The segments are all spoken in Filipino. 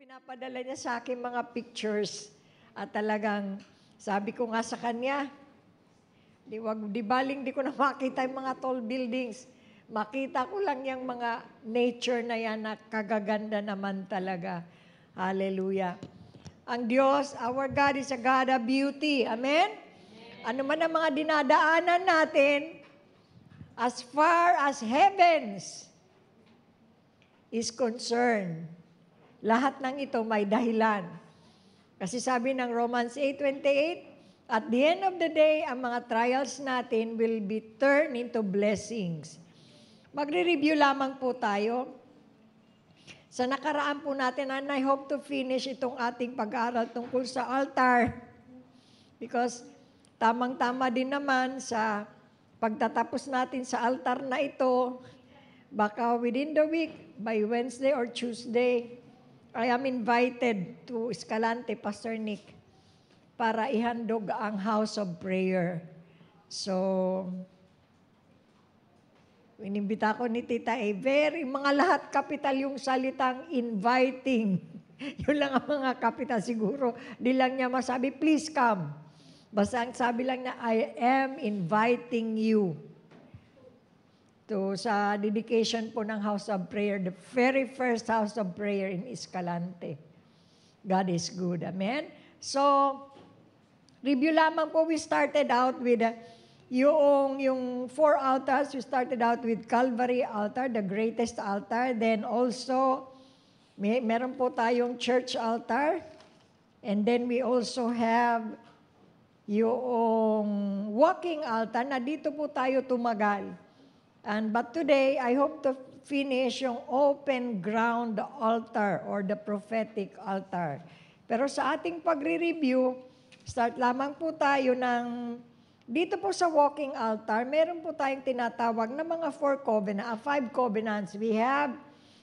pinapadala niya sa akin mga pictures. At talagang sabi ko nga sa kanya, di baling di ko na makita yung mga tall buildings. Makita ko lang yung mga nature na yan na kagaganda naman talaga. Hallelujah. Ang Diyos, our God is a God of beauty. Amen? Ano man ang mga dinadaanan natin, as far as heavens is concerned, lahat ng ito may dahilan. Kasi sabi ng Romans 8:28, at the end of the day, ang mga trials natin will be turned into blessings. Magre-review lamang po tayo sa nakaraan po natin, and I hope to finish itong ating pag-aaral tungkol sa altar. Because tamang-tama din naman sa pagtatapos natin sa altar na ito, baka within the week, by Wednesday or Tuesday, I am invited to Escalante, Pastor Nick, para ihandog ang house of prayer. So, inimbita ko ni Tita mga lahat kapital yung salitang inviting. Yun lang ang mga kapital siguro. Di lang niya masabi, please come. Basta ang sabi lang niya, I am inviting you to sa dedication po ng House of Prayer, the very first House of Prayer in Escalante. God is good. Amen? So, review lamang po, we started out with yung 4 altars. We started out with Calvary altar, the greatest altar. Then also, meron po tayong church altar. And then we also have yung walking altar na dito po tayo tumagal. But today, I hope to finish yung open ground altar or the prophetic altar. Pero sa ating pagre-review, start lamang po tayo ng, dito po sa walking altar, meron po tayong tinatawag na mga 5 covenants. We have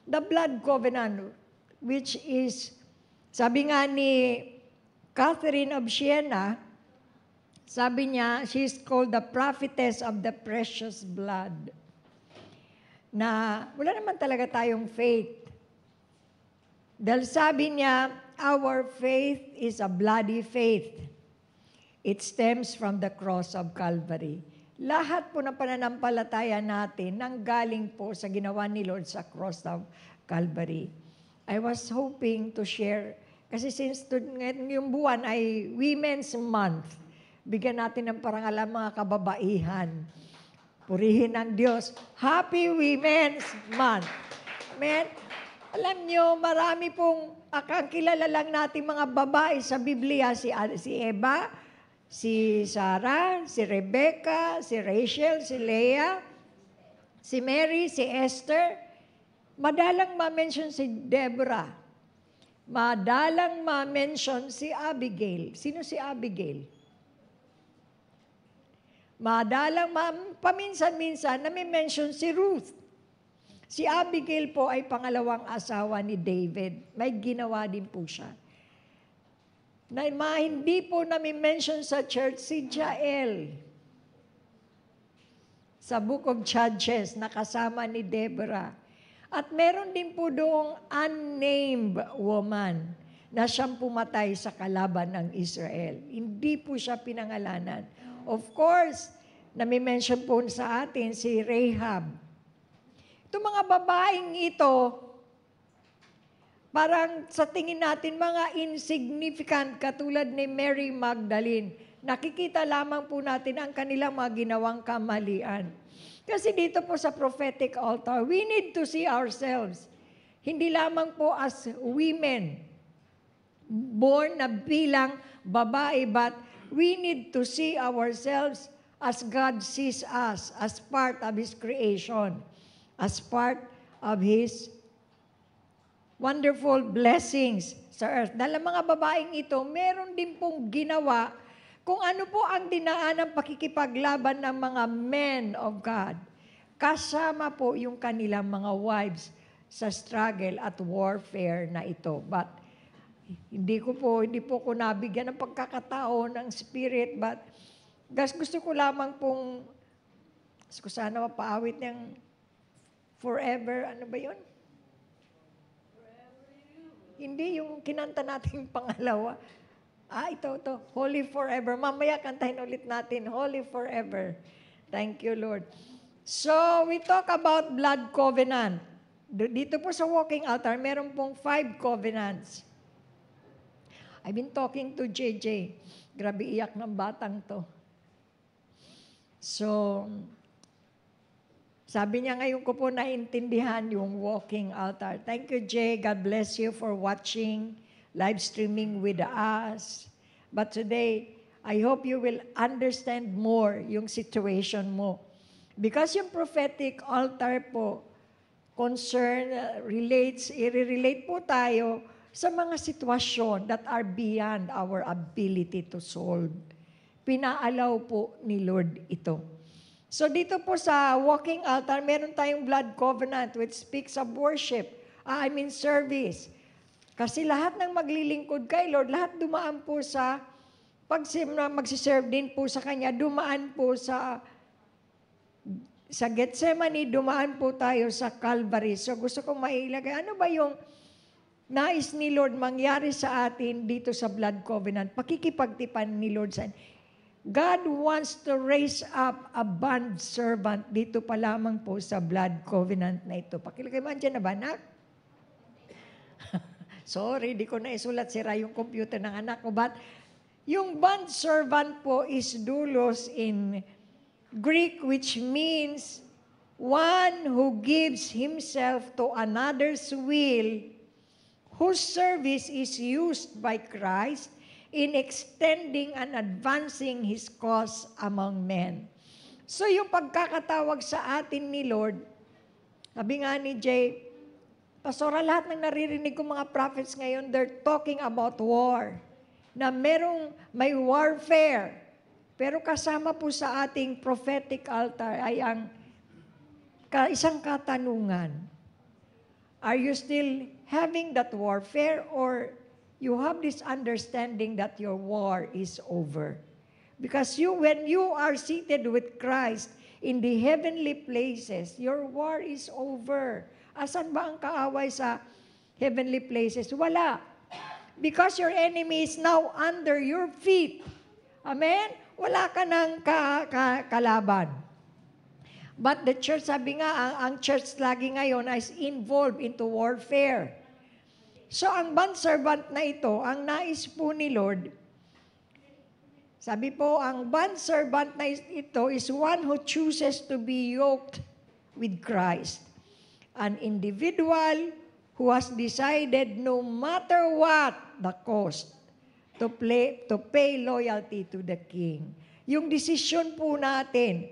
the blood covenant, which is, sabi nga ni Catherine of Siena, sabi niya, she's called the prophetess of the precious blood. Na wala naman talaga tayong faith. Dahil sabi niya, our faith is a bloody faith. It stems from the cross of Calvary. Lahat po ng pananampalataya natin nanggaling po sa ginawa ni Lord sa cross of Calvary. I was hoping to share, kasi since yung buwan ay Women's Month, bigyan natin ng parangalan mga kababaihan. Purihin ang Diyos. Happy Women's Month. Amen? Alam nyo, marami pong, ang kilala lang natin mga babae sa Biblia, si Eva, si Sarah, si Rebecca, si Rachel, si Leah, si Mary, si Esther. Madalang ma-mention si Deborah. Madalang ma-mention si Abigail. Sino si Abigail? Madalang paminsan-minsan na may mention si Ruth. Si Abigail po ay pangalawang asawa ni David. May ginawa din po siya. Na hindi po namin mention sa church si Jael. Sa Book of Judges, nakasama ni Deborah. At meron din po doong unnamed woman na siyang pumatay sa kalaban ng Israel. Hindi po siya pinangalanan. Of course, nami-mention po sa atin si Rahab. Itong mga babaeng ito, parang sa tingin natin mga insignificant katulad ni Mary Magdalene. Nakikita lamang po natin ang kanilang mga ginawang kamalian. Kasi dito po sa prophetic altar, we need to see ourselves. Hindi lamang po as women, born na bilang babae, but we need to see ourselves as God sees us, as part of His creation, as part of His wonderful blessings sa earth. Dahil mga babaeng ito, meron din pong ginawa kung ano po ang dinaan ng pakikipaglaban ng mga men of God. Kasama po yung kanilang mga wives sa struggle at warfare na ito. But hindi po ko nabigyan ng pagkakataon ng spirit, but gusto ko lamang pong, sana mapaawit ng forever, ano ba yun? Hindi yung kinanta nating pangalawa. Ito. Holy forever. Mamaya kantahin ulit natin. Holy forever. Thank you, Lord. So, we talk about blood covenant. Dito po sa walking altar, meron pong 5 covenants. I've been talking to JJ. Grabe iyak ng batang to. So, sabi niya ngayon ko po naintindihan yung walking altar. Thank you, Jay. God bless you for watching, live streaming with us. But today, I hope you will understand more yung situation mo. Because yung prophetic altar po, i-relate po tayo sa mga sitwasyon that are beyond our ability to solve. Pinaalaw po ni Lord ito. So dito po sa walking altar, meron tayong blood covenant which speaks of worship. Service. Kasi lahat ng maglilingkod kay Lord, lahat dumaan po sa, pag magsiserve din po sa Kanya, dumaan po sa Gethsemane, dumaan po tayo sa Calvary. So gusto kong mailagay, ano ba yung nais ni Lord mangyari sa atin dito sa blood covenant? Pakikipagtipan ni Lord sa God wants to raise up a bond servant dito pa lamang po sa blood covenant na ito. Pakilagay mo, andyan na ba, anak? Sorry, di ko na isulat, sira yung computer ng anak ko. But yung bond servant po is doulos in Greek, which means one who gives himself to another's will, whose service is used by Christ in extending and advancing His cause among men. So yung pagkakatawag sa atin ni Lord, sabi nga ni Jay, Pastora, lahat ng naririnig kong mga prophets ngayon, they're talking about war. Na may warfare. Pero kasama po sa ating prophetic altar ay ang isang katanungan. Are you still having that warfare or you have this understanding that your war is over? Because when you are seated with Christ in the heavenly places, your war is over. Asan ba ang kaaway sa heavenly places? Wala. Because your enemy is now under your feet. Amen? Wala ka ng kalaban. But the church, sabi nga, ang church lagi ngayon is involved into warfare. So, ang bondservant na ito, ang nais po ni Lord, sabi po, ang bondservant na ito is one who chooses to be yoked with Christ. An individual who has decided no matter what the cost to pay loyalty to the King. Yung desisyon po natin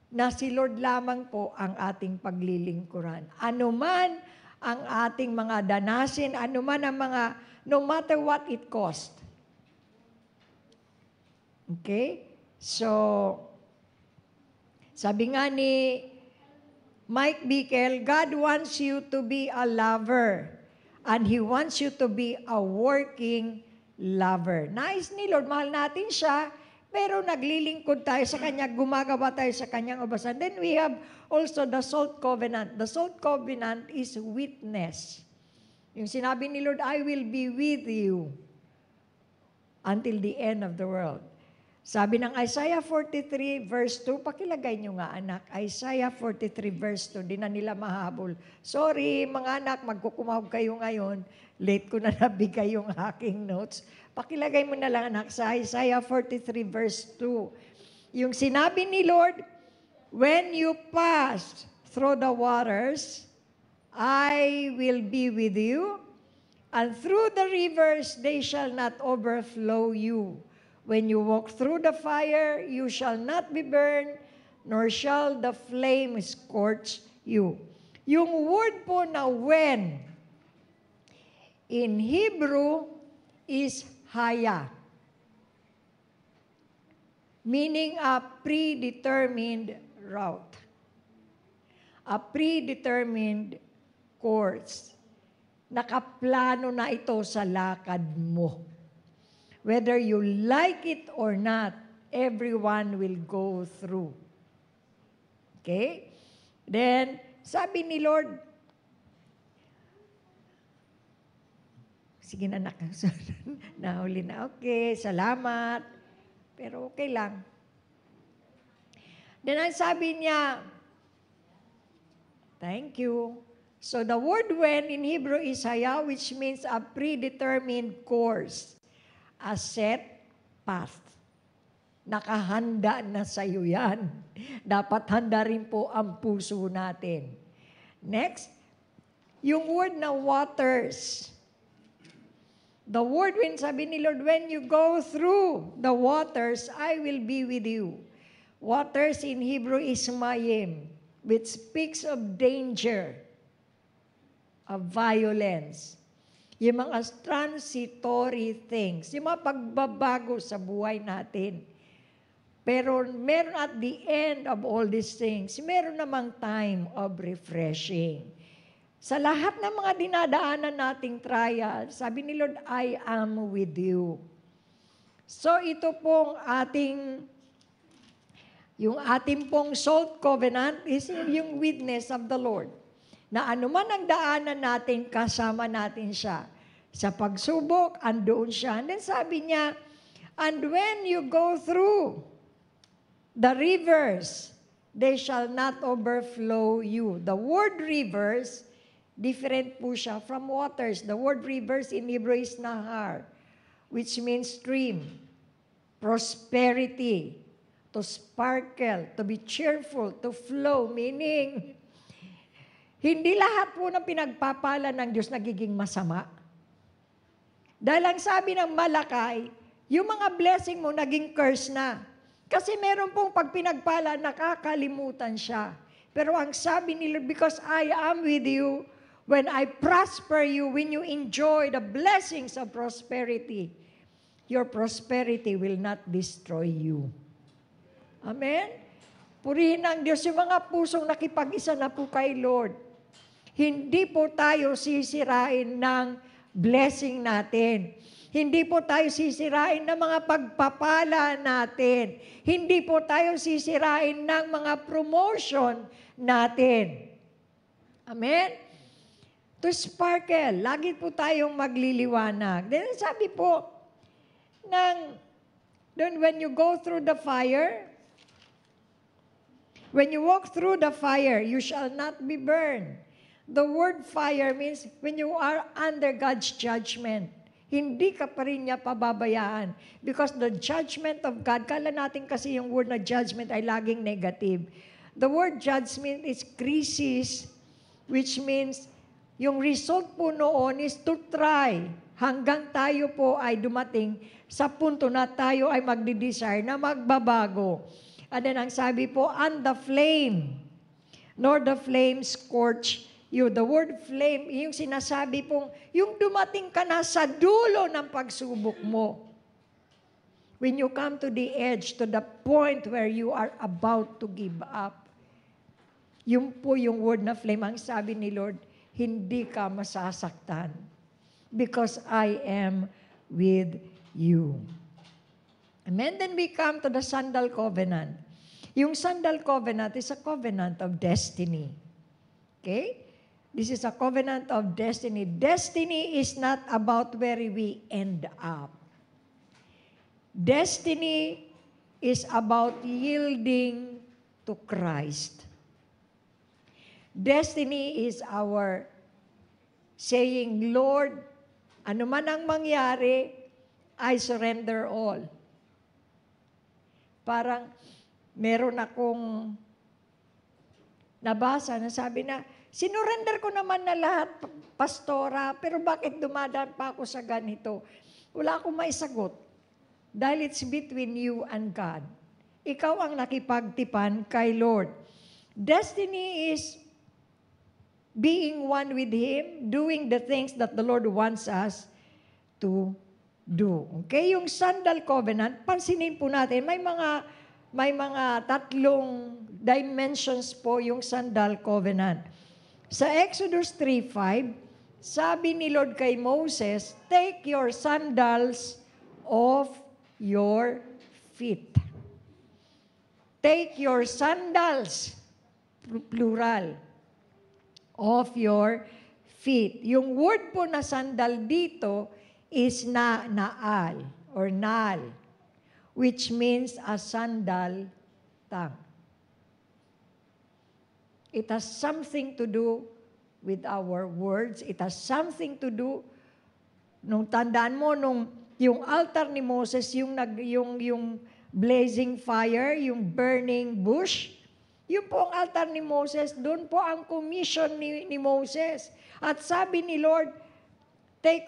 na si Lord lamang po ang ating paglilingkuran. Ano man ang ating mga danasin, ano man ang mga, no matter what it cost. Okay? So, sabi nga ni Mike Bikel, God wants you to be a lover and He wants you to be a working lover. Nais ni Lord, mahal natin siya, pero naglilingkod tayo sa Kanya, gumagawa tayo sa Kanyang ubasan. Then we have also the salt covenant. The salt covenant is witness. Yung sinabi ni Lord, I will be with you until the end of the world. Sabi ng Isaiah 43 verse 2, pakilagay nyo nga anak, Isaiah 43 verse 2, di na nila mahabol. Sorry mga anak, magkukumahog kayo ngayon, late ko na nabigay yung aking notes. Pakilagay mo na lang anak sa Isaiah 43 verse 2. Yung sinabi ni Lord, when you pass through the waters, I will be with you, and through the rivers they shall not overflow you. When you walk through the fire, you shall not be burned, nor shall the flame scorch you. Yung word po na when, in Hebrew, is haya. Meaning a predetermined route. A predetermined course. Nakaplano na ito sa lakad mo. Whether you like it or not, everyone will go through. Okay? Then, sabi ni Lord, Sige na, anak. Nahuli na. Okay, salamat. Pero okay lang. Then ang sabi niya, thank you. So the word when in Hebrew is haya, which means a predetermined course. A set path. Nakahanda na sa iyo yan. Dapat handa rin po ang puso natin. Next, yung word na waters. The word when sabi ni Lord, when you go through the waters, I will be with you. Waters in Hebrew is mayim, which speaks of danger, of violence. Yung mga transitory things, yung mga pagbabago sa buhay natin. Pero meron at the end of all these things, meron namang time of refreshing. Sa lahat ng mga dinadaanan nating trial, sabi ni Lord, I am with you. So ito pong yung ating pong salt covenant is yung witness of the Lord. Na anuman ang daanan natin, kasama natin siya. Sa pagsubok, andoon siya. And then sabi niya, and when you go through the rivers, they shall not overflow you. The word rivers, different po siya from waters. The word rivers in Hebrew is nahar, which means stream, prosperity, to sparkle, to be cheerful, to flow, meaning, hindi lahat po ng pinagpapala ng Diyos nagiging masama. Dahil ang sabi ng Malakay, yung mga blessing mo naging curse na. Kasi meron pong pag pinagpala, nakakalimutan siya. Pero ang sabi ni Lord, because I am with you, when I prosper you, when you enjoy the blessings of prosperity, your prosperity will not destroy you. Amen? Purihin ang Diyos yung mga pusong nakipag-isa na po kay Lord. Hindi po tayo sisirain ng blessing natin. Hindi po tayo sisirain ng mga pagpapala natin. Hindi po tayo sisirain ng mga promotion natin. Amen? To sparkle, lagi po tayong magliliwanag. Then sabi po, when you go through the fire, when you walk through the fire, you shall not be burned. The word fire means when you are under God's judgment, hindi ka pa rin niya pababayaan. Because the judgment of God, kala natin kasi yung word na judgment ay laging negative. The word judgment is crisis, which means yung result po noon is to try hanggang tayo po ay dumating sa punto na tayo ay magdi-desire na magbabago. And then ang sabi po, and the flame, nor the flame scorch you. The word flame, yung sinasabi pong, yung dumating ka na sa dulo ng pagsubok mo. When you come to the edge, to the point where you are about to give up. Yung po yung word na flame, ang sabi ni Lord, hindi ka masasaktan because I am with you. Amen? Then we come to the sandal covenant. Yung sandal covenant is a covenant of destiny. Okay? This is a covenant of destiny. Destiny is not about where we end up. Destiny is about yielding to Christ. Destiny is our saying, Lord, ano man ang mangyari, I surrender all. Parang meron akong nabasa na sabi na, sinurrender ko naman na lahat, pastora, pero bakit dumadaan pa ako sa ganito? Wala akong maisagot. Dahil it's between you and God. Ikaw ang nakipagtipan kay Lord. Destiny is being one with Him, doing the things that the Lord wants us to do. Okay? Yung sandal covenant, pansinin po natin, may mga tatlong dimensions po yung sandal covenant. Sa Exodus 3:5, sabi ni Lord kay Moses, take your sandals off your feet. Take your sandals, plural, off your feet. Yung word po na sandal dito is naal or nal, which means a sandal tongue. It has something to do with our words. It has something to do, nung tandaan mo, yung altar ni Moses, yung blazing fire, yung burning bush, yun po ang altar ni Moses, doon po ang commission ni Moses. At sabi ni Lord, take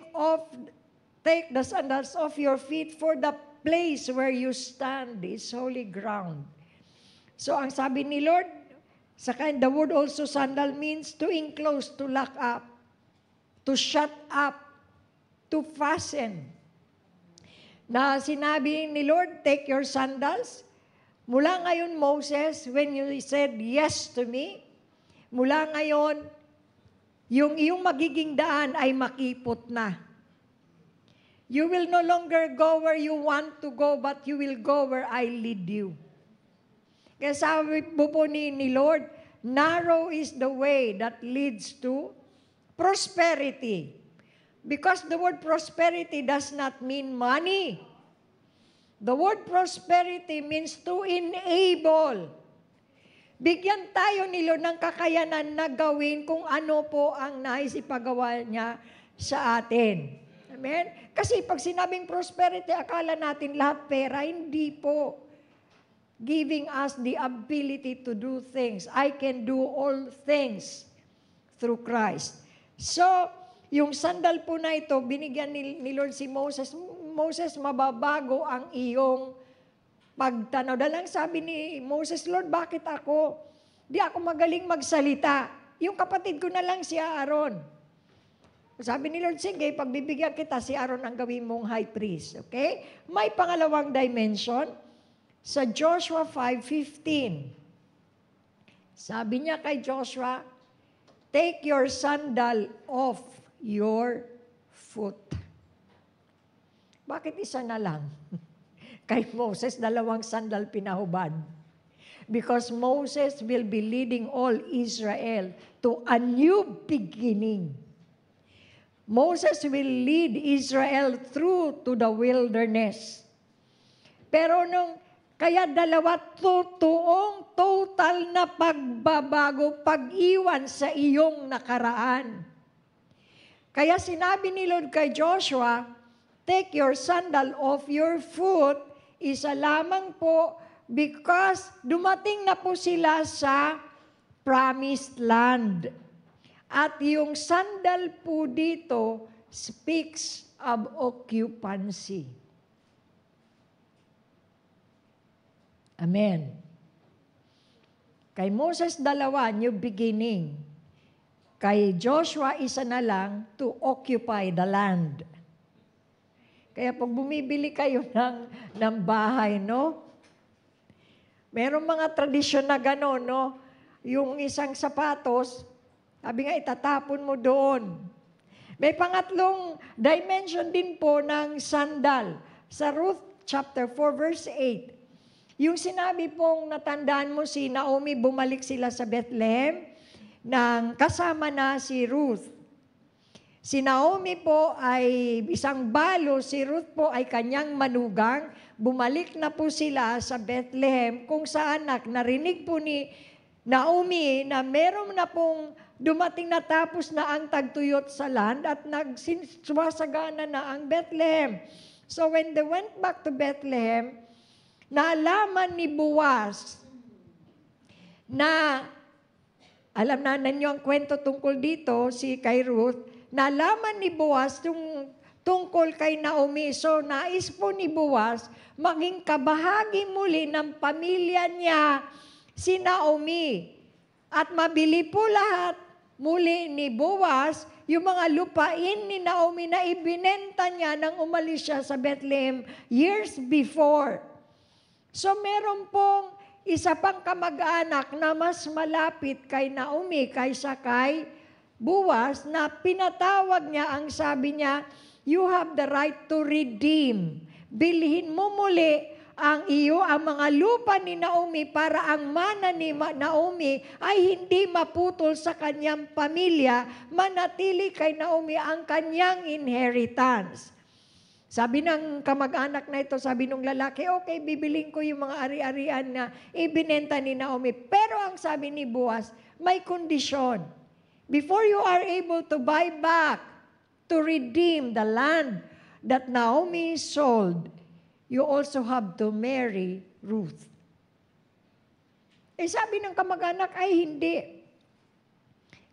the sandals off your feet, for the place where you stand is holy ground. So ang sabi ni Lord, the word also sandal means to enclose, to lock up, to shut up, to fasten. Na sinabi ni Lord, take your sandals. Mula ngayon, Moses, when you said yes to me, mula ngayon, yung iyong magiging daan ay makipot na. You will no longer go where you want to go, but you will go where I lead you. Kaya sabi po ni Lord, narrow is the way that leads to prosperity. Because the word prosperity does not mean money. The word prosperity means to enable. Bigyan tayo ni Lord ng kakayanan na gawin kung ano po ang nais ipagawa niya sa atin. Amen? Kasi pag sinabing prosperity, akala natin lahat pera. Hindi po. Giving us the ability to do things. I can do all things through Christ. So, yung sandal po na ito, binigyan ni Lord si Moses. Moses, mababago ang iyong pagtanaw. Dalang sabi ni Moses, Lord, bakit ako? Di ako magaling magsalita. Yung kapatid ko na lang si Aaron. Sabi ni Lord, sige, pagbibigyan kita, si Aaron ang gawin mong high priest. Okay? May pangalawang dimension. Sa Joshua 5:15, sabi niya kay Joshua, take your sandal off your foot. Bakit isa na lang? Kay Moses, 2 sandal pinahubad. Because Moses will be leading all Israel to a new beginning. Moses will lead Israel through to the wilderness. Pero kaya 2, total na pagbabago, pag-iwan sa iyong nakaraan. Kaya sinabi ni Lord kay Joshua, take your sandal off your foot, isa lamang po because dumating na po sila sa promised land. At yung sandal po dito speaks of occupancy. Amen. Kay Moses 2, new beginning. Kay Joshua, isa na lang, to occupy the land. Kaya pag bumibili kayo ng bahay, no? Merong mga tradisyon na gano'n, no? Yung isang sapatos, sabi nga, itatapon mo doon. May pangatlong dimension din po ng sandal. Sa Ruth chapter 4, verse 8, yung sinabi pong natandaan mo si Naomi, bumalik sila sa Bethlehem, nang kasama na si Ruth. Si Naomi po ay isang balo, si Ruth po ay kanyang manugang. Bumalik na po sila sa Bethlehem kung saan narinig po ni Naomi na meron na pong dumating na tapos na ang tagtuyot sa land at nagsuwasagana na ang Bethlehem. So when they went back to Bethlehem, naalaman ni Boaz na, alam na ninyo ang kwento tungkol dito, si kay Ruth, naalaman ni Boaz tungkol kay Naomi. So nais po ni Boaz maging kabahagi muli ng pamilya niya si Naomi. At mabili po lahat muli ni Boaz yung mga lupain ni Naomi na ibinenta niya nang umalis siya sa Bethlehem years before. So meron pong isa pang kamag-anak na mas malapit kay Naomi kaysa kay Boaz na pinatawag niya, ang sabi niya, you have the right to redeem. Bilhin mo muli ang mga lupa ni Naomi para ang mana ni Naomi ay hindi maputol sa kanyang pamilya, manatili kay Naomi ang kanyang inheritance. Sabi ng kamag-anak na ito, sabi ng lalaki, okay, bibiling ko yung mga ari-arian na ibinenta ni Naomi. Pero ang sabi ni Boaz, may kondisyon. Before you are able to buy back, to redeem the land that Naomi sold, you also have to marry Ruth. Sabi ng kamag-anak, ay hindi.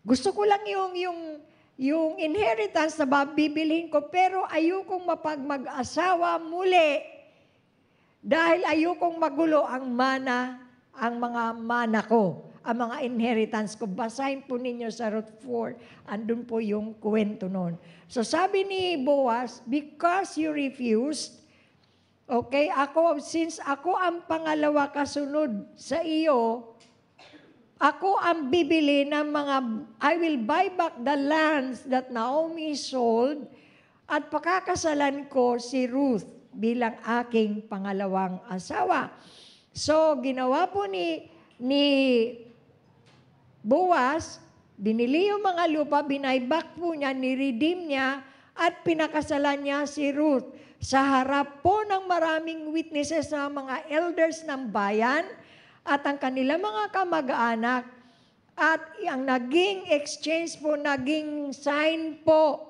Gusto ko lang yung inheritance na bibilihin ko, pero ayokong mapag-mag-asawa muli dahil ayokong magulo ang mga mana ko, ang mga inheritance ko. Basahin po ninyo sa Ruth 4, andun po yung kwento nun. So sabi ni Boaz, because you refused, okay, since ako ang pangalawa kasunod sa iyo, ako ang bibili ng I will buy back the lands that Naomi sold at pakakasalan ko si Ruth bilang aking pangalawang asawa. So, ginawa po ni Boaz, binili yung mga lupa, binayback po niya, niredeem niya, at pinakasalan niya si Ruth. Sa harap po ng maraming witnesses na mga elders ng bayan, at ang kanilang mga kamag-anak, at ang naging exchange po, naging sign po,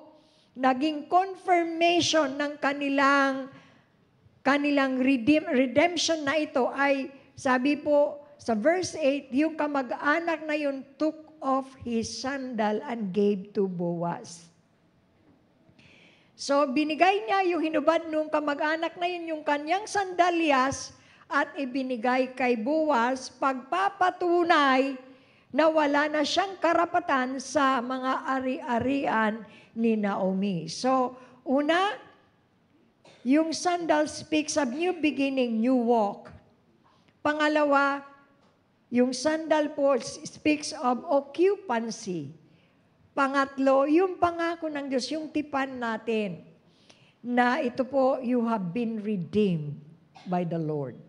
naging confirmation ng kanilang redemption na ito ay, sabi po sa verse 8, yung kamag-anak na yun took off his sandal and gave to Boaz. So binigay niya yung hinubad nung kamag-anak na yun, yung kanyang sandalyas, at ibinigay kay Boaz, pagpapatunay na wala na siyang karapatan sa mga ari-arian ni Naomi. So, una, yung sandal speaks of new beginning, new walk. Pangalawa, yung sandal po speaks of occupancy. Pangatlo, yung pangako ng Diyos, yung tipan natin, na ito po, you have been redeemed by the Lord.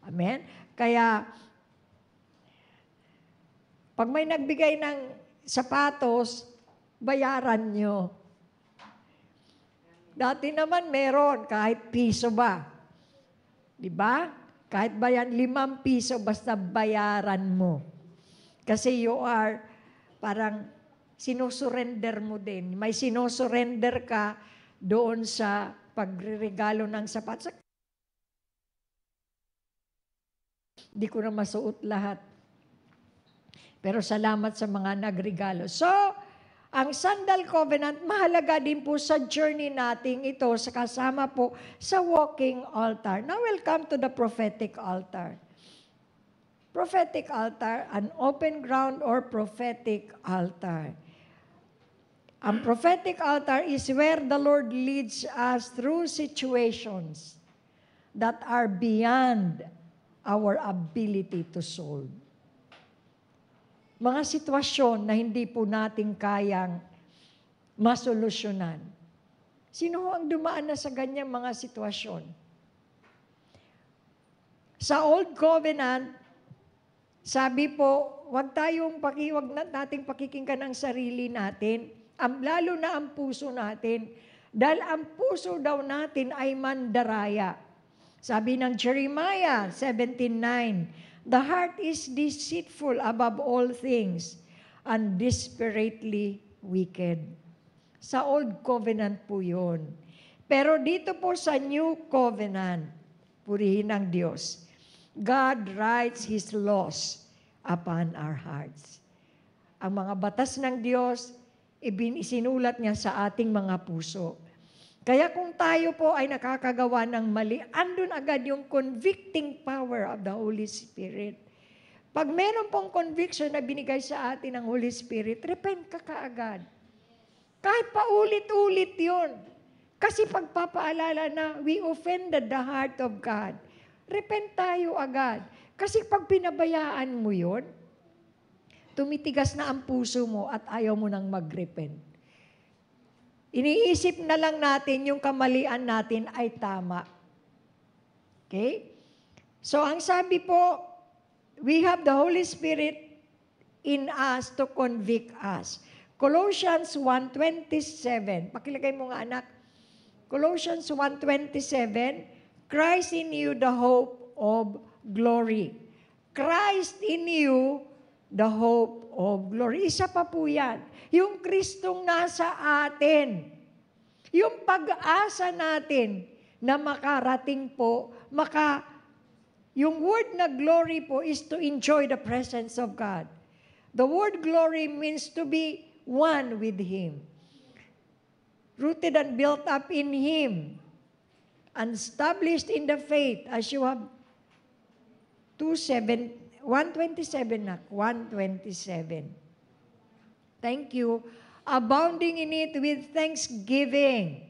Amen? Kaya, pag may nagbigay ng sapatos, bayaran nyo. Dati naman meron, kahit piso ba? Diba? Kahit bayan 5 piso, basta bayaran mo. Kasi you are, parang sinusurrender mo din. May sinusurrender ka doon sa pagregalo ng sapatos. Di ko na masuot lahat. Pero salamat sa mga nagregalo. So, ang Sandal Covenant, mahalaga din po sa journey nating ito, sa kasama po sa walking altar. Now, we'll come to the prophetic altar. Prophetic altar, an open ground or prophetic altar. Ang prophetic altar is where the Lord leads us through situations that are beyond our ability to solve. Mga sitwasyon na hindi po natin kayang masolusyonan. Sino ang dumaan na sa ganyang mga sitwasyon? Sa Old Covenant, sabi po, wag nating pakikinggan ang sarili natin, lalo na ang puso natin, dahil ang puso daw natin ay mandaraya. Sabi ng Jeremiah 17:9, the heart is deceitful above all things and desperately wicked. Sa Old Covenant po yun. Pero dito po sa New Covenant, purihin ang Diyos, God writes His laws upon our hearts. Ang mga batas ng Diyos, isinulat niya sa ating mga puso. Kaya kung tayo po ay nakakagawa ng mali, andun agad yung convicting power of the Holy Spirit. Pag meron pong conviction na binigay sa atin ng Holy Spirit, repent ka kaagad. Kahit paulit-ulit yun. Kasi pagpapaalala na we offended the heart of God, repent tayo agad. Kasi pag pinabayaan mo yun, tumitigas na ang puso mo at ayaw mo nang mag-repent. Iniisip na lang natin yung kamalian natin ay tama. Okay? So, ang sabi po, we have the Holy Spirit in us to convict us. Colossians 1:27. Pakilagay mo nga, anak. Colossians 1:27, Christ in you, the hope of glory. Christ in you, the hope of glory. Isa pa po yan. Yung Kristong nasa atin. Yung pag-asa natin na makarating po, yung word na glory po is to enjoy the presence of God. The word glory means to be one with Him. Rooted and built up in Him. And established in the faith as you have 127 na, 127. Thank you. Abounding in it with thanksgiving.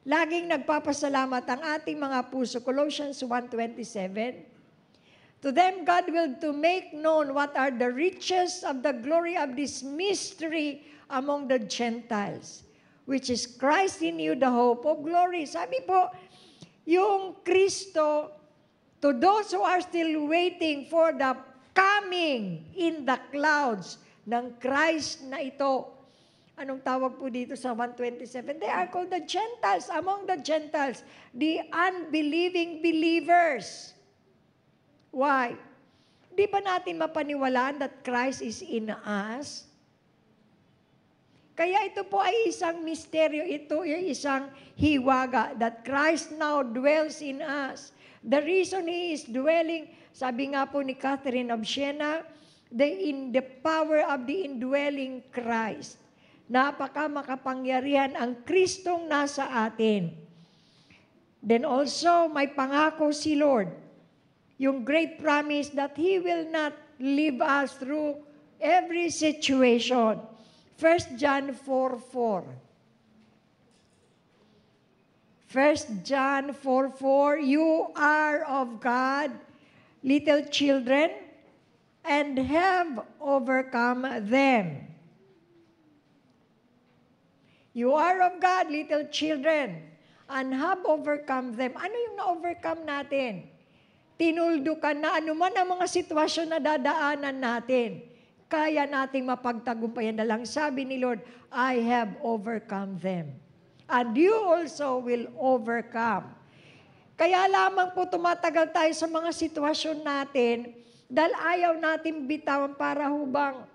Laging nagpapasalamat ang ating mga puso. Colossians 1:27. To them God will to make known what are the riches of the glory of this mystery among the Gentiles, which is Christ in you, the hope of glory. Sabi po, yung Kristo, to those who are still waiting for the coming in the clouds ng Christ na ito. Anong tawag po dito sa 127? They are called the Gentiles. Among the Gentiles, the unbelieving believers. Why? Di ba natin mapaniwalaan that Christ is in us? Kaya ito po ay isang misteryo, ito ay isang hiwaga that Christ now dwells in us. The reason He is dwelling, sabi nga po ni Catherine of Siena, in the power of the indwelling Christ. Napaka makapangyarihan ang Kristong nasa atin. Then also, may pangako si Lord, yung great promise that He will not leave us through every situation. 1 John 4:4. 1 John 4:4, you are of God, little children, and have overcome them. You are of God, little children, and have overcome them. Ano yung na-overcome natin? Tinuldukan na anuman ang mga sitwasyon na dadaanan natin. Kaya nating mapagtagumpayan na lang. Sabi ni Lord, I have overcome them. And you also will overcome. Kaya lamang po tumatagal tayo sa mga sitwasyon natin dahil ayaw natin bitawan para hubang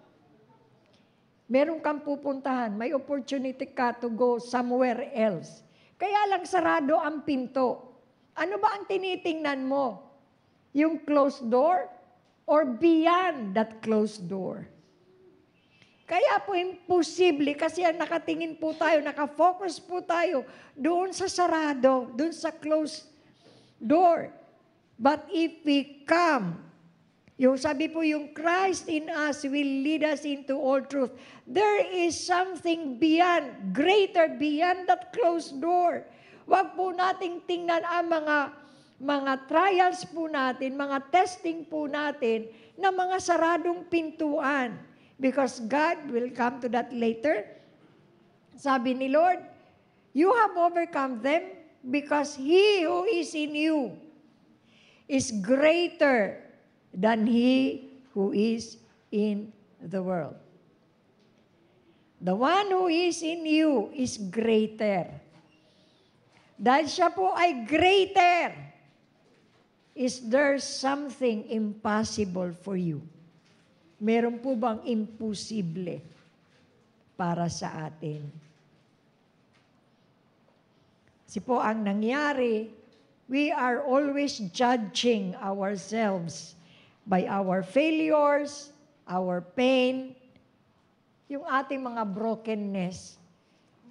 meron kang pupuntahan, may opportunity ka to go somewhere else. Kaya lang sarado ang pinto. Ano ba ang tinitingnan mo? Yung closed door? Or beyond that closed door. Kaya po imposible kasi nakatingin po tayo, nakafocus po tayo doon sa sarado, doon sa closed door. But if we come, yung sabi po yung Christ in us will lead us into all truth. There is something beyond, greater beyond that closed door. Huwag po nating tingnan ang mga trials po natin, mga testing po natin, na mga saradong pintuan. Because God will come to that later. Sabi ni Lord, you have overcome them because He who is in you is greater than he who is in the world. The one who is in you is greater. Dahil siya po ay greater, is there something impossible for you? Meron po bang imposible para sa atin? Kasi po ang nangyari, we are always judging ourselves by our failures, our pain, yung ating mga brokenness.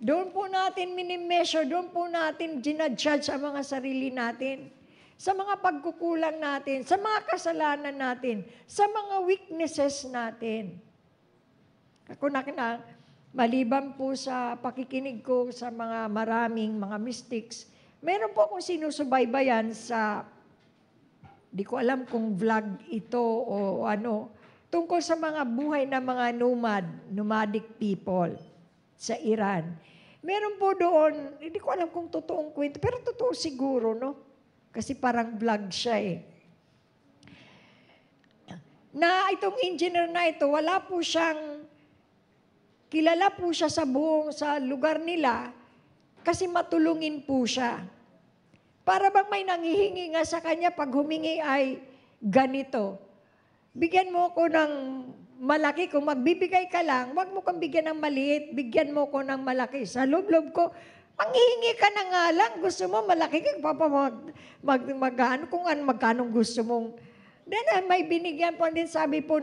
Doon po natin minimeasure, doon po natin ginajudge ang mga sarili natin. Sa mga pagkukulang natin, sa mga kasalanan natin, sa mga weaknesses natin. Ako maliban po sa pakikinig ko sa mga maraming mga mystics, meron po akong sinusubaybayan sa, di ko alam kung vlog ito o ano, tungkol sa mga buhay ng mga nomadic people sa Iran. Meron po doon, hindi ko alam kung totoong kwento, pero totoo siguro, no? Kasi parang vlog siya eh. Na itong engineer na ito, kilala po siya sa lugar nila, Kasi matulungin po siya. Para bang may nanghihingi nga sa kanya, pag humingi ay ganito. Bigyan mo ko ng malaki. Kung magbibigay ka lang, wag mo kang bigyan ng maliit. Bigyan mo ko ng malaki. Sa loob-loob ko, manghihingi ka na nga lang. Gusto mo malaki ka, magkano gusto mong. Then may binigyan po din, sabi po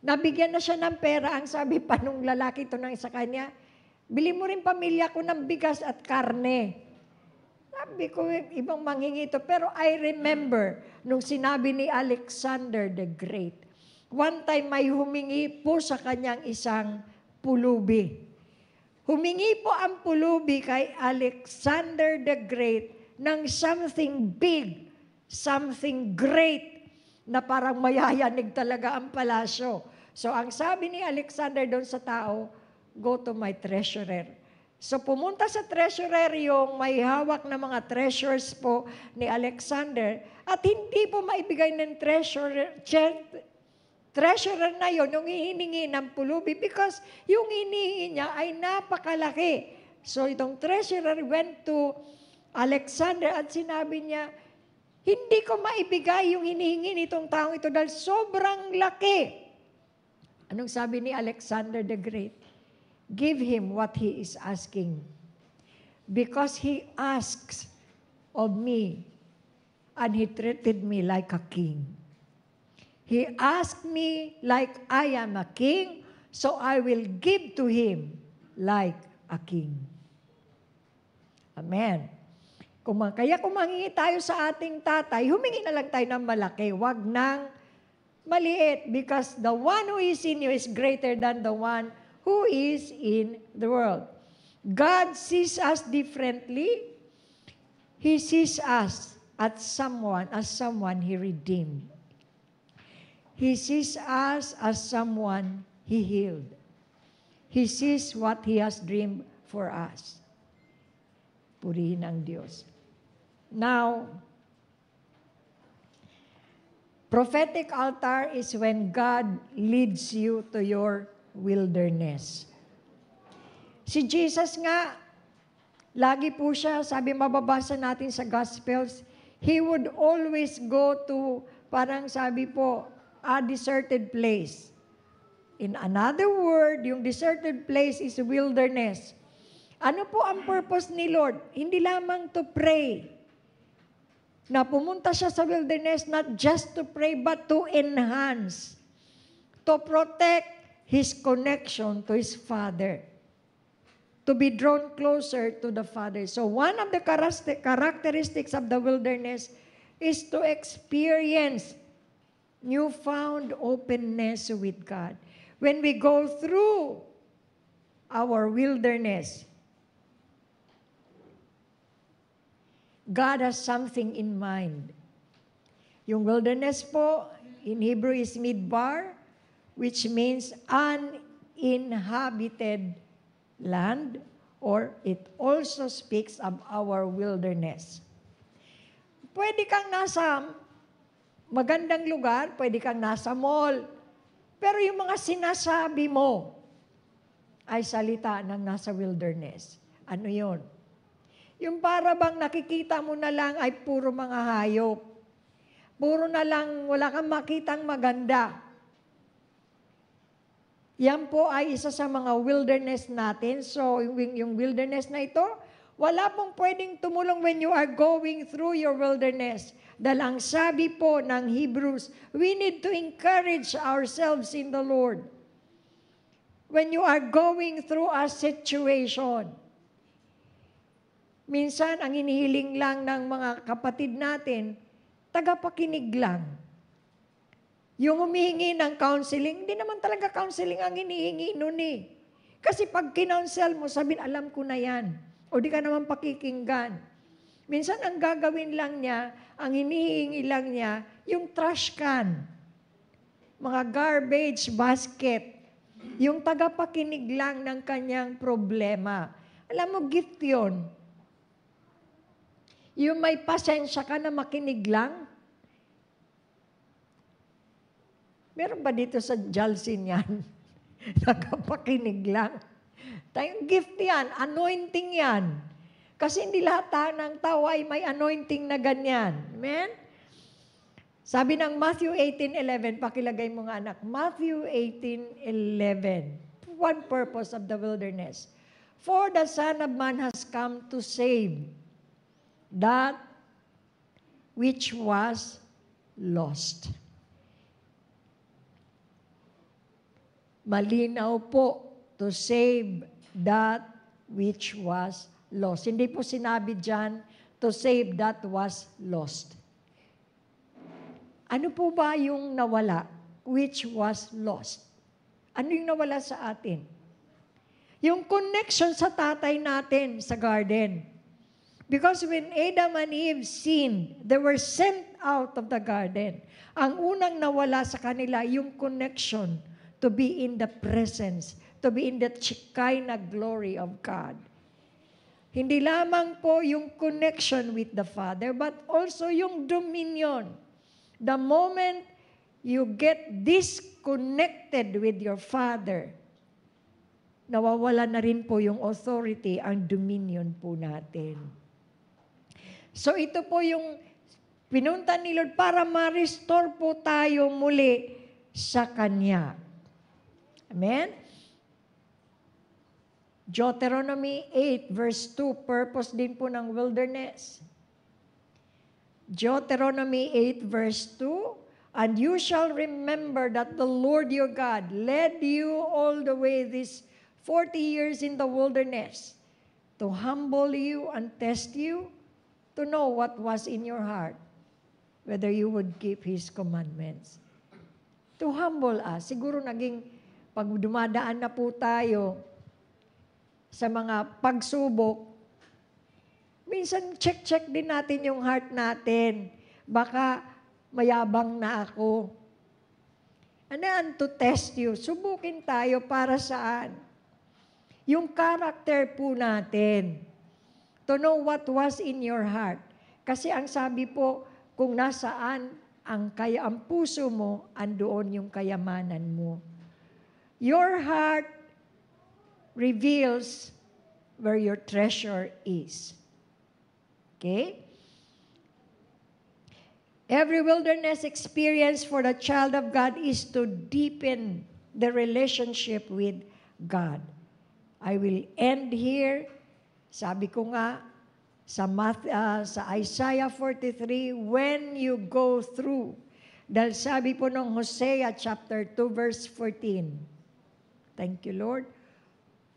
nabigyan na siya ng pera. Ang sabi pa nung lalaki to sa kanya, bili mo rin pamilya ko ng bigas at karne. Sabi ko, ibang manghingi ito. Pero I remember, nung sinabi ni Alexander the Great, one time may humingi po sa kanyang isang pulubi. Humingi po ang pulubi kay Alexander the Great ng something big, something great, na parang mayayanig talaga ang palasyo. So ang sabi ni Alexander doon sa tao, go to my treasurer. So pumunta sa treasurer yung may hawak na mga treasures po ni Alexander at hindi po maibigay ng treasurer na yon yung hihiningi ng pulubi because yung hinihingi niya ay napakalaki. So itong treasurer went to Alexander at sinabi niya, hindi ko maibigay yung hinihingi nitong taong ito dahil sobrang laki. Anong sabi ni Alexander the Great? Give him what he is asking. Because he asks of me and he treated me like a king. He asked me like I am a king, so I will give to him like a king. Amen. Kaya kung manghingi tayo sa ating tatay, humingi na lang tayo ng malaki, wag nang maliit, because the one who is in you is greater than the one who is in the world. God sees us differently. He sees us as someone He redeemed. He sees us as someone He healed. He sees what He has dreamed for us. Purihin ang Diyos. Now, prophetic altar is when God leads you to your wilderness. Si Jesus nga, lagi po siya, sabi mababasa natin sa Gospels, He would always go to, parang sabi po, a deserted place. In another word, yung deserted place is wilderness. Ano po ang purpose ni Lord? Hindi lamang to pray. Na pumunta siya sa wilderness not just to pray but to enhance, to protect His connection to His Father, to be drawn closer to the Father. So one of the characteristics of the wilderness is to experience newfound openness with God. When we go through our wilderness, God has something in mind. Yung wilderness po, in Hebrew is midbar, which means uninhabited land, or it also speaks of our wilderness. Pwede kang nasa magandang lugar, pwede kang nasa mall, pero yung mga sinasabi mo ay salita ng nasa wilderness. Ano yun? Yung para bang nakikita mo na lang ay puro mga hayop. Puro na lang, wala kang makitang maganda. Yan po ay isa sa mga wilderness natin. So, yung wilderness na ito, wala pong pwedeng tumulong when you are going through your wilderness. Dahil ang sabi po ng Hebrews, we need to encourage ourselves in the Lord. When you are going through a situation, minsan ang hinihiling lang ng mga kapatid natin, tagapakinig lang. Yung humihingi ng counseling, hindi naman talaga counseling ang hinihingi nun eh. Kasi pag kinounsel mo, sabihin, alam ko na yan. O di ka naman pakikinggan. Minsan ang gagawin lang niya, ang hinihingi lang niya, yung trash can, mga garbage basket, yung tagapakinig lang ng kanyang problema. Alam mo, gift yun. Yung may pasensya ka na makinig lang. Meron ba dito sa Jalsin yan? Nakapakinig lang. Tayong gift yan, anointing yan. Kasi hindi lahat ng tao ay may anointing na ganyan. Amen? Sabi ng Matthew 18:11, pakilagay mo nga anak, Matthew 18:11, one purpose of the wilderness. For the Son of Man has come to save that which was lost. Malinaw po, to save that which was lost. Hindi po sinabi dyan, to save that was lost. Ano po ba yung nawala, which was lost? Ano yung nawala sa atin? Yung connection sa tatay natin sa garden. Because when Adam and Eve sinned, they were sent out of the garden. Ang unang nawala sa kanila, yung connection to be in the presence, to be in the Shekinah glory of God. Hindi lamang po yung connection with the Father, but also yung dominion. The moment you get disconnected with your Father, nawawala na rin po yung authority, ang dominion po natin. So ito po yung pinunta ni Lord para ma-restore po tayo muli sa Kanya. Amen? Deuteronomy 8 verse 2, purpose din po ng wilderness. Deuteronomy 8 verse 2, and you shall remember that the Lord your God led you all the way these 40 years in the wilderness to humble you and test you, to know what was in your heart, whether you would keep His commandments. To humble us. Siguro naging pag dumadaan na po tayo sa mga pagsubok, minsan check din natin yung heart natin. Baka mayabang na ako. And to test you, subukin tayo para saan? Yung character po natin. To know what was in your heart. Kasi ang sabi po, kung nasaan ang puso mo, andoon yung kayamanan mo. Your heart reveals where your treasure is. Okay? Every wilderness experience for the child of God is to deepen the relationship with God. I will end here. Sabi ko nga, sa Isaiah 43, when you go through, dahil sabi po ng Hosea chapter 2 verse 14. Thank you, Lord.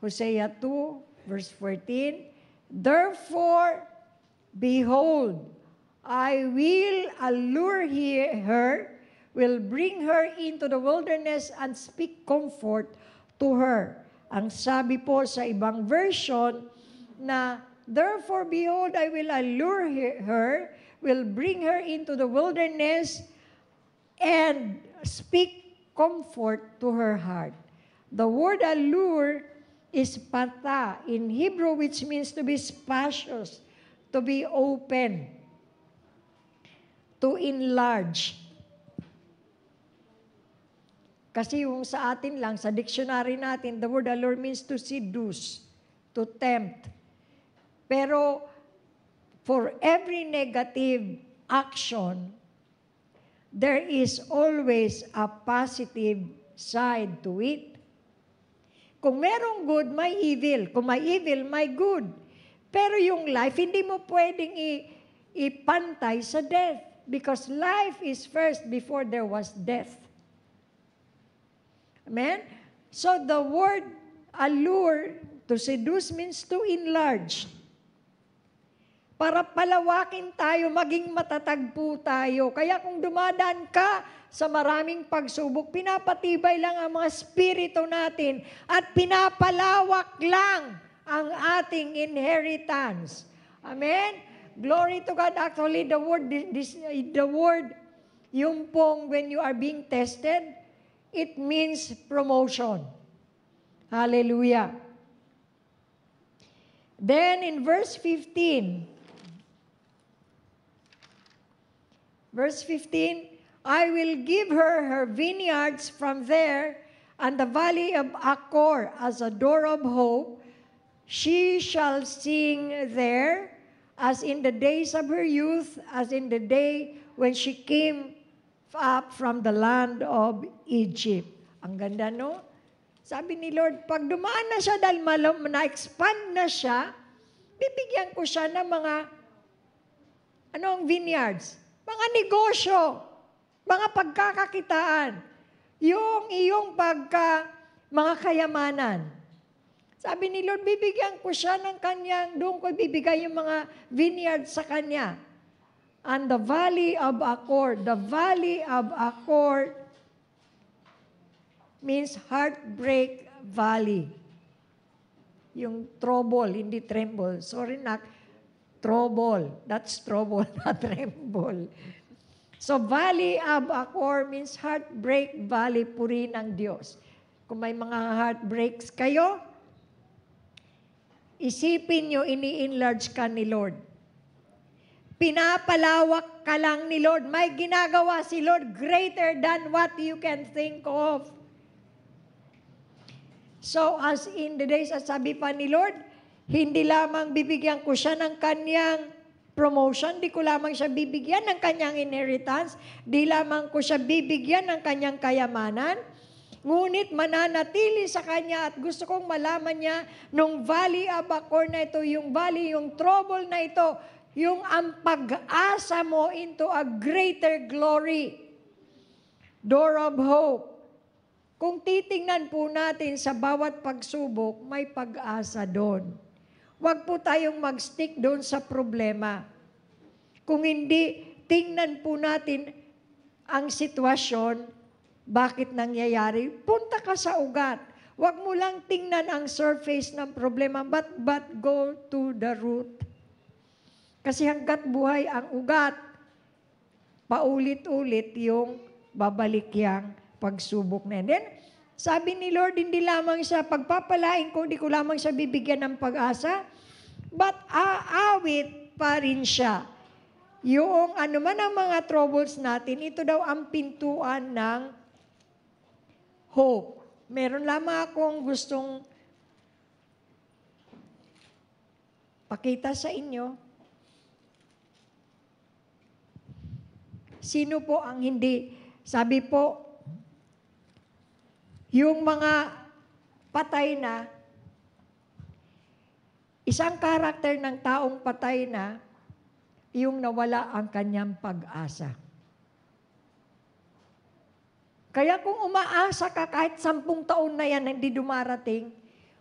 Hosea 2 verse 14, therefore, behold, I will allure her, will bring her into the wilderness and speak comfort to her. Ang sabi po sa ibang version na, therefore, behold, I will allure her, will bring her into the wilderness and speak comfort to her heart. The word allure is pata in Hebrew, which means to be spacious, to be open, to enlarge. Kasi yung sa atin lang, sa dictionary natin, the word allure means to seduce, to tempt. Pero for every negative action, there is always a positive side to it. Kung merong good, may evil. Kung may evil, may good. Pero yung life, hindi mo pwedeng ipantay sa death. Because life is first before there was death. Amen? So the word allure, to seduce, means to enlarge. Para palawakin tayo, maging matatag po tayo. Kaya kung dumadaan ka sa maraming pagsubok, pinapatibay lang ang mga spirito natin at pinapalawak lang ang ating inheritance. Amen? Glory to God. Actually, the word, yung pong when you are being tested, it means promotion. Hallelujah. Then in verse 15, I will give her vineyards from there, and the valley of Achor as a door of hope, She shall sing there as in the days of her youth, as in the day when she came up from the land of Egypt. Ang ganda, no? Sabi ni Lord, pag dumaan na siya dahil na-expand na siya, bibigyan ko siya ng mga vineyards, mga negosyo, mga pagkakakitaan, yung iyong mga kayamanan. Sabi ni Lord, bibigyan ko siya ng kanyang, doon ko bibigay yung mga vineyards sa kanya. And the valley of Achor means heartbreak valley. Yung trouble, hindi tremble. Sorry, trouble. That's trouble, not tremble. So, valley of Achor means heartbreak valley, puri ng Diyos. Kung may mga heartbreaks kayo, isipin nyo, ini-enlarge ka ni Lord. Pinapalawak ka lang ni Lord. May ginagawa si Lord greater than what you can think of. So, as in the days, as sabi pa ni Lord, hindi lamang bibigyan ko siya ng kanyang promotion, di ko lamang siya bibigyan ng kanyang inheritance, di lamang ko siya bibigyan ng kanyang kayamanan, ngunit mananatili sa kanya at gusto kong malaman niya nung valley of Achor na ito, yung valley, yung trouble na ito, yung ang pag-asa mo into a greater glory. Door of hope. Kung titingnan po natin sa bawat pagsubok, may pag-asa doon. Huwag po tayong mag-stick doon sa problema. Kung hindi, tingnan po natin ang sitwasyon, bakit nangyayari. Punta ka sa ugat. Huwag mo lang tingnan ang surface ng problema, but go to the root. Kasi hanggat buhay ang ugat, paulit-ulit yung babalik yang pagsubok na yan. Then, sabi ni Lord, hindi lamang siya pagpapalain ko, hindi ko lamang siya bibigyan ng pag-asa, but aawit pa rin siya. Yung anuman ang mga troubles natin, ito daw ang pintuan ng hope. Meron lamang akong gustong pakita sa inyo. Sino po ang hindi? Sabi po, yung mga patay na, isang karakter ng taong patay na, yung nawala ang kanyang pag-asa. Kaya kung umaasa ka kahit 10 taon na yan hindi dumarating,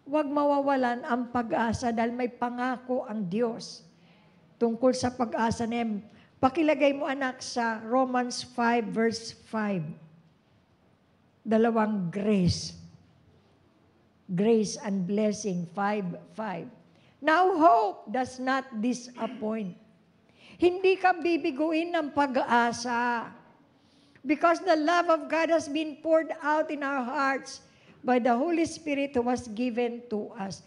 huwag mawawalan ang pag-asa dahil may pangako ang Diyos tungkol sa pag-asa na yan. Pakilagay mo anak sa Romans 5 verse 5. Dalawang grace. Grace and blessing, 5:5. Now hope does not disappoint. Hindi ka bibiguin ng pag-asa. Because the love of God has been poured out in our hearts by the Holy Spirit who was given to us.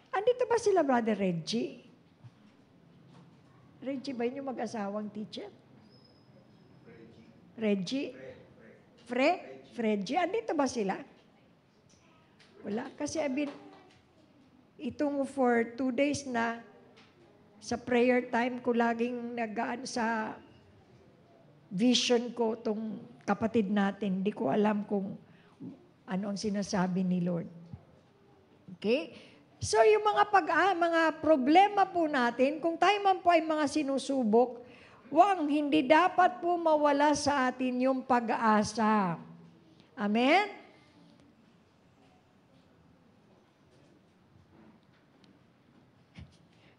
Andito ba sila, Brother Reggie? Reggie ba yun yung mag-asawang teacher? Reggie? Reggie? Andito ba sila? Wala. Kasi itong for 2 days na sa prayer time ko laging nagaan sa vision ko tong kapatid natin. Hindi ko alam kung ano ang sinasabi ni Lord. Okay? So yung mga problema po natin, kung tayo man po ay mga sinusubok, hindi dapat po mawala sa atin yung pag-asa. Amen?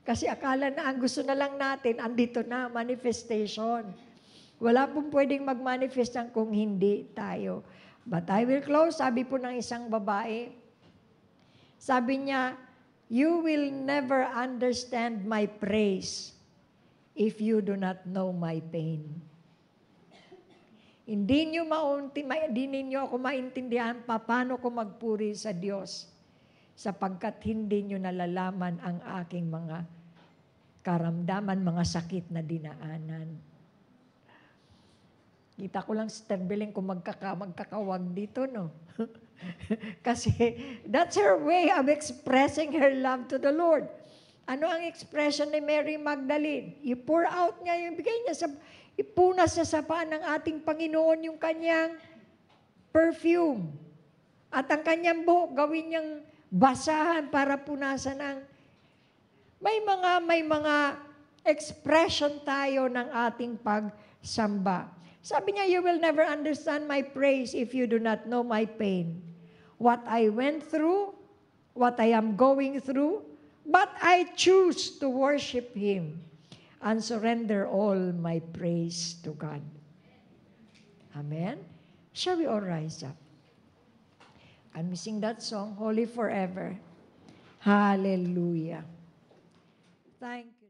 Kasi akala na ang gusto na lang natin, andito na, manifestation. Wala pong pwedeng mag-manifest kung hindi tayo. But I will close, sabi po ng isang babae, sabi niya, you will never understand my praise if you do not know my pain. Hindi ninyo ako maintindihan paano ko magpuri sa Diyos sapagkat hindi nyo nalalaman ang aking mga karamdaman, mga sakit na dinaanan. Kita ko lang si Terbeling kung magkakawag dito, no? Kasi that's her way of expressing her love to the Lord. Ano ang expression ni Mary Magdalene? I-pour out niya, yung bigay niya ipunas niya sa paa ng ating Panginoon yung kanyang perfume. At ang kanyang buhok, gawin niyang basahan para punasan ng may mga expression tayo ng ating pagsamba. Sabi niya, you will never understand my praise if you do not know my pain. What I went through, what I am going through, but I choose to worship Him and surrender all my praise to God. Amen? Shall we all rise up? And we sing that song, Holy Forever. Hallelujah. Thank you.